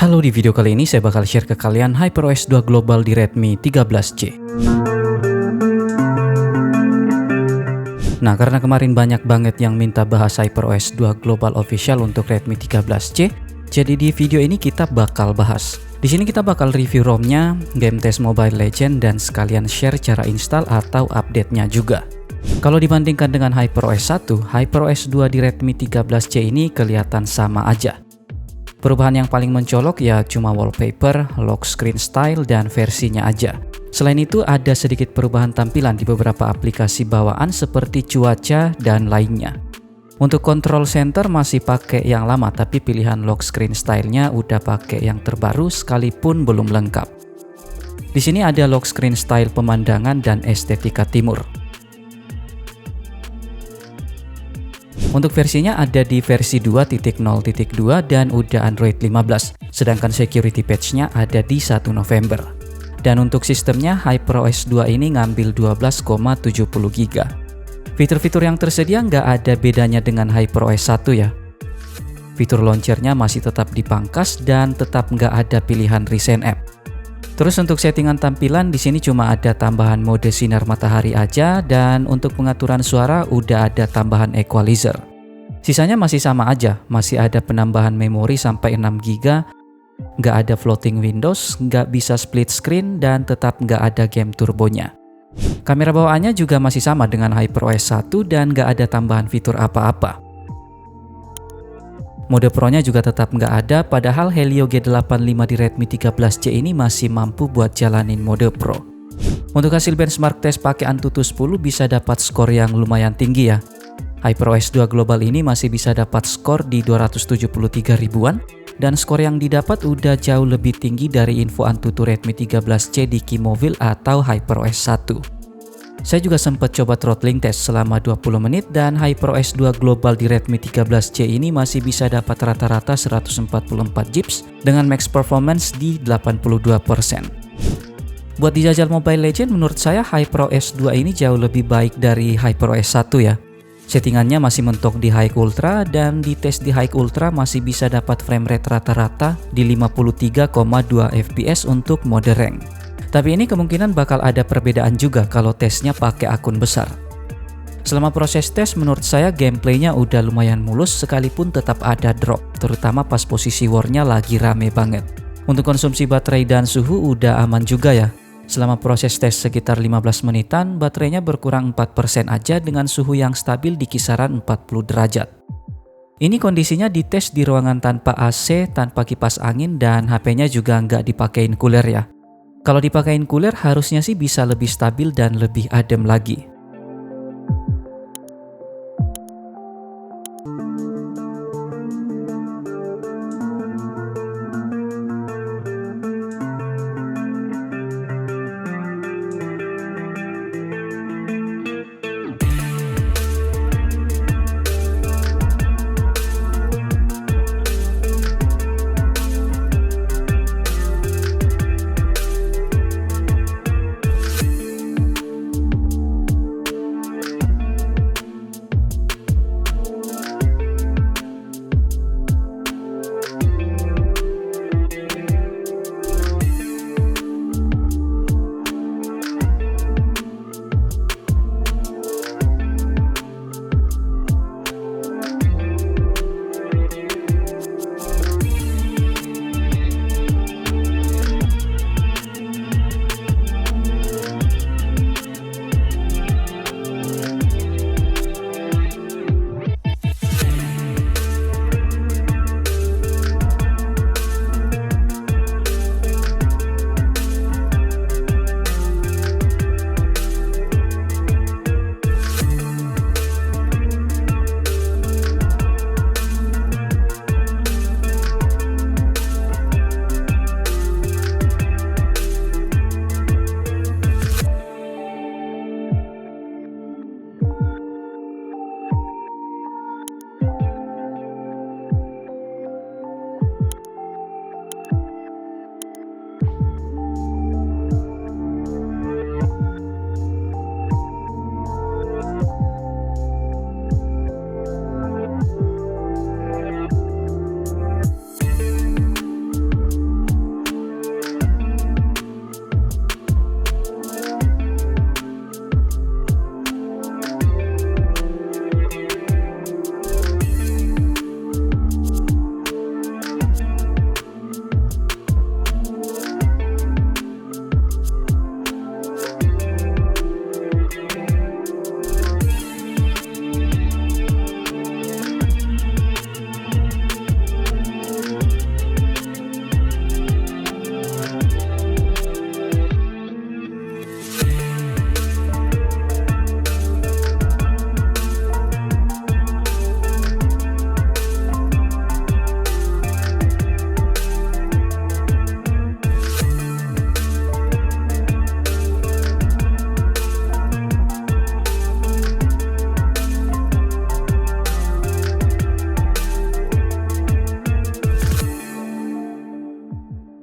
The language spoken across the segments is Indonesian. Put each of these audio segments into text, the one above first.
Halo, di video kali ini saya bakal share ke kalian HyperOS 2 Global di Redmi 13C. Nah, karena kemarin banyak banget yang minta bahas HyperOS 2 Global Official untuk Redmi 13C, jadi di video ini kita bakal bahas. Di sini kita bakal review ROM-nya, game test Mobile Legends, dan sekalian share cara install atau update-nya juga. Kalau dibandingkan dengan HyperOS 1, HyperOS 2 di Redmi 13C ini kelihatan sama aja. Perubahan yang paling mencolok ya cuma wallpaper, lock screen style, dan versinya aja. Selain itu ada sedikit perubahan tampilan di beberapa aplikasi bawaan seperti cuaca dan lainnya. Untuk control center masih pakai yang lama, tapi pilihan lock screen style-nya udah pakai yang terbaru sekalipun belum lengkap. Di sini ada lock screen style pemandangan dan estetika timur. Untuk versinya ada di versi 2.0.2 dan udah Android 15, sedangkan security patch-nya ada di 1 November. Dan untuk sistemnya HyperOS 2 ini ngambil 12,70 GB. Fitur-fitur yang tersedia nggak ada bedanya dengan HyperOS 1 ya. Fitur launchernya masih tetap dipangkas dan tetap nggak ada pilihan recent app. Terus untuk settingan tampilan di sini cuma ada tambahan mode sinar matahari aja, dan untuk pengaturan suara udah ada tambahan equalizer. Sisanya masih sama aja, masih ada penambahan memori sampai 6 GB, nggak ada floating windows, nggak bisa split screen, dan tetap nggak ada game turbonya. Kamera bawaannya juga masih sama dengan HyperOS 1 dan nggak ada tambahan fitur apa-apa. Mode Pro-nya juga tetap nggak ada, padahal Helio G85 di Redmi 13C ini masih mampu buat jalanin mode Pro. Untuk hasil benchmark tes pakai Antutu 10 bisa dapat skor yang lumayan tinggi ya. HyperOS 2 Global ini masih bisa dapat skor di 273 ribuan, dan skor yang didapat udah jauh lebih tinggi dari info Antutu Redmi 13C di Kimovil atau HyperOS 1. Saya juga sempat coba throttling test selama 20 menit dan HyperOS 2 Global di Redmi 13C ini masih bisa dapat rata-rata 144 GB dengan max performance di 82%. Buat dijajal Mobile Legends, menurut saya HyperOS 2 ini jauh lebih baik dari HyperOS 1 ya. Settingannya masih mentok di High Ultra, dan di tes di High Ultra masih bisa dapat framerate rata-rata di 53,2 fps untuk mode rank. Tapi ini kemungkinan bakal ada perbedaan juga kalau tesnya pakai akun besar. Selama proses tes menurut saya gameplaynya udah lumayan mulus, sekalipun tetap ada drop, terutama pas posisi war-nya lagi rame banget. Untuk konsumsi baterai dan suhu udah aman juga ya. Selama proses tes sekitar 15 menitan, baterainya berkurang 4% aja dengan suhu yang stabil di kisaran 40 derajat. Ini kondisinya dites di ruangan tanpa AC, tanpa kipas angin, dan HP-nya juga nggak dipakein cooler ya. Kalau dipakein cooler harusnya sih bisa lebih stabil dan lebih adem lagi.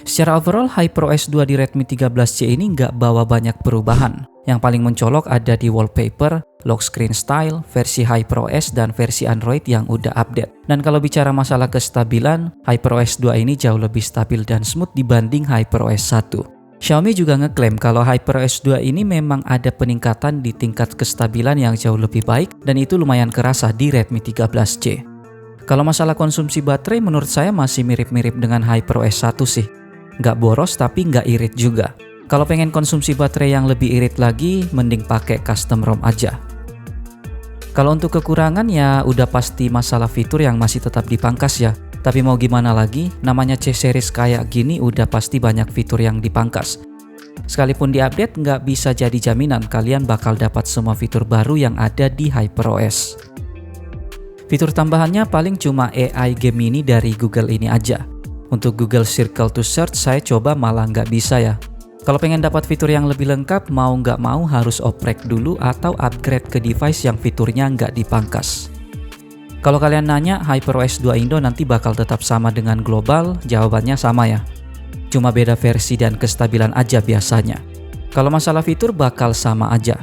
Secara overall, HyperOS 2 di Redmi 13C ini nggak bawa banyak perubahan. Yang paling mencolok ada di wallpaper, lock screen style, versi HyperOS, dan versi Android yang udah update. Dan kalau bicara masalah kestabilan, HyperOS 2 ini jauh lebih stabil dan smooth dibanding HyperOS 1. Xiaomi juga ngeklaim kalau HyperOS 2 ini memang ada peningkatan di tingkat kestabilan yang jauh lebih baik, dan itu lumayan kerasa di Redmi 13C. Kalau masalah konsumsi baterai menurut saya masih mirip-mirip dengan HyperOS 1 sih. Nggak boros tapi nggak irit juga. Kalau pengen konsumsi baterai yang lebih irit lagi, mending pakai custom ROM aja. Kalau untuk kekurangan ya udah pasti masalah fitur yang masih tetap dipangkas ya. Tapi mau gimana lagi, namanya C-series kayak gini udah pasti banyak fitur yang dipangkas. Sekalipun diupdate, nggak bisa jadi jaminan kalian bakal dapat semua fitur baru yang ada di HyperOS. Fitur tambahannya paling cuma AI Gemini dari Google ini aja. Untuk Google Circle to Search saya coba malah nggak bisa ya. Kalau pengen dapat fitur yang lebih lengkap, mau nggak mau harus oprek dulu atau upgrade ke device yang fiturnya nggak dipangkas. Kalau kalian nanya HyperOS 2 Indo nanti bakal tetap sama dengan global, jawabannya sama ya. Cuma beda versi dan kestabilan aja biasanya. Kalau masalah fitur bakal sama aja.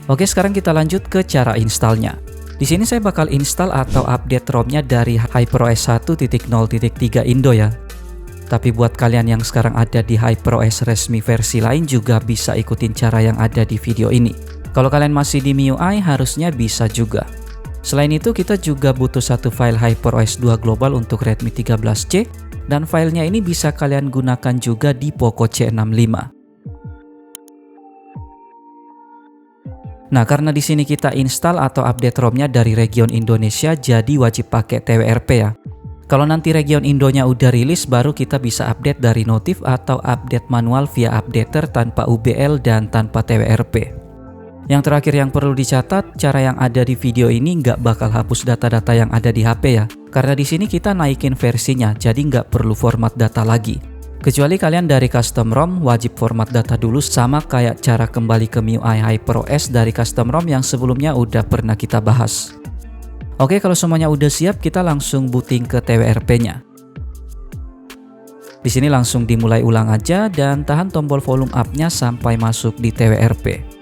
Oke, sekarang kita lanjut ke cara installnya. Di sini saya bakal install atau update ROM-nya dari HyperOS 1.0.3 Indo ya. Tapi buat kalian yang sekarang ada di HyperOS resmi versi lain juga bisa ikutin cara yang ada di video ini. Kalau kalian masih di MIUI harusnya bisa juga. Selain itu kita juga butuh satu file HyperOS 2 global untuk Redmi 13C dan filenya ini bisa kalian gunakan juga di Poco C65. Nah, karena di sini kita install atau update ROM-nya dari region Indonesia, jadi wajib pakai TWRP ya. Kalau nanti region Indonya udah rilis, baru kita bisa update dari notif atau update manual via updater tanpa UBL dan tanpa TWRP. Yang terakhir yang perlu dicatat, cara yang ada di video ini nggak bakal hapus data-data yang ada di HP ya. Karena di sini kita naikin versinya, jadi nggak perlu format data lagi. Kecuali kalian dari custom ROM wajib format data dulu sama kayak cara kembali ke MIUI HyperOS dari custom ROM yang sebelumnya udah pernah kita bahas. Oke, kalau semuanya udah siap kita langsung booting ke TWRP-nya. Di sini langsung dimulai ulang aja dan tahan tombol volume up-nya sampai masuk di TWRP.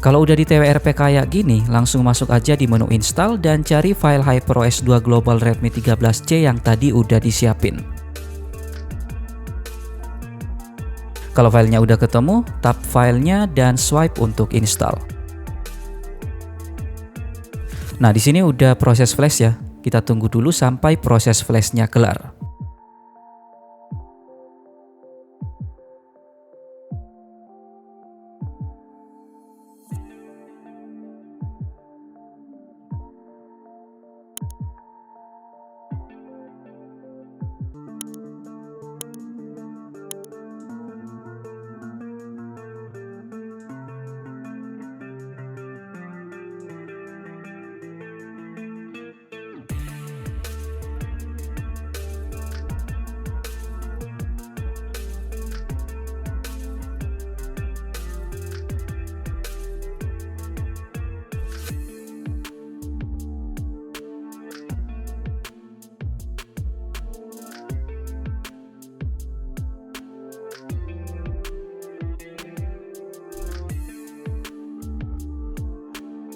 Kalau udah di TWRP kayak gini, langsung masuk aja di menu install dan cari file HyperOS 2 Global Redmi 13C yang tadi udah disiapin. Kalau filenya udah ketemu, tap filenya dan swipe untuk install. Nah, di sini udah proses flash ya. Kita tunggu dulu sampai proses flashnya kelar.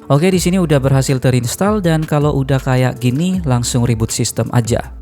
Oke, di sini udah berhasil terinstall dan kalau udah kayak gini langsung reboot sistem aja.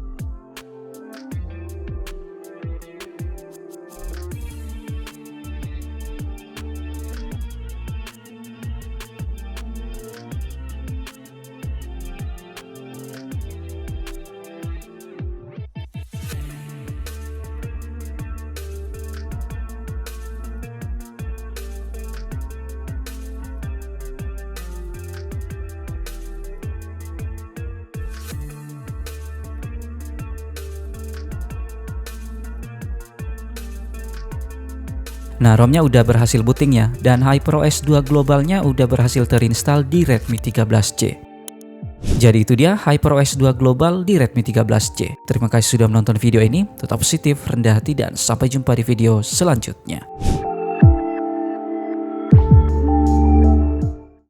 Nah, ROM-nya udah berhasil booting ya, dan HyperOS 2 globalnya udah berhasil terinstall di Redmi 13C. Jadi itu dia HyperOS 2 global di Redmi 13C. Terima kasih sudah menonton video ini, tetap positif, rendah hati, dan sampai jumpa di video selanjutnya.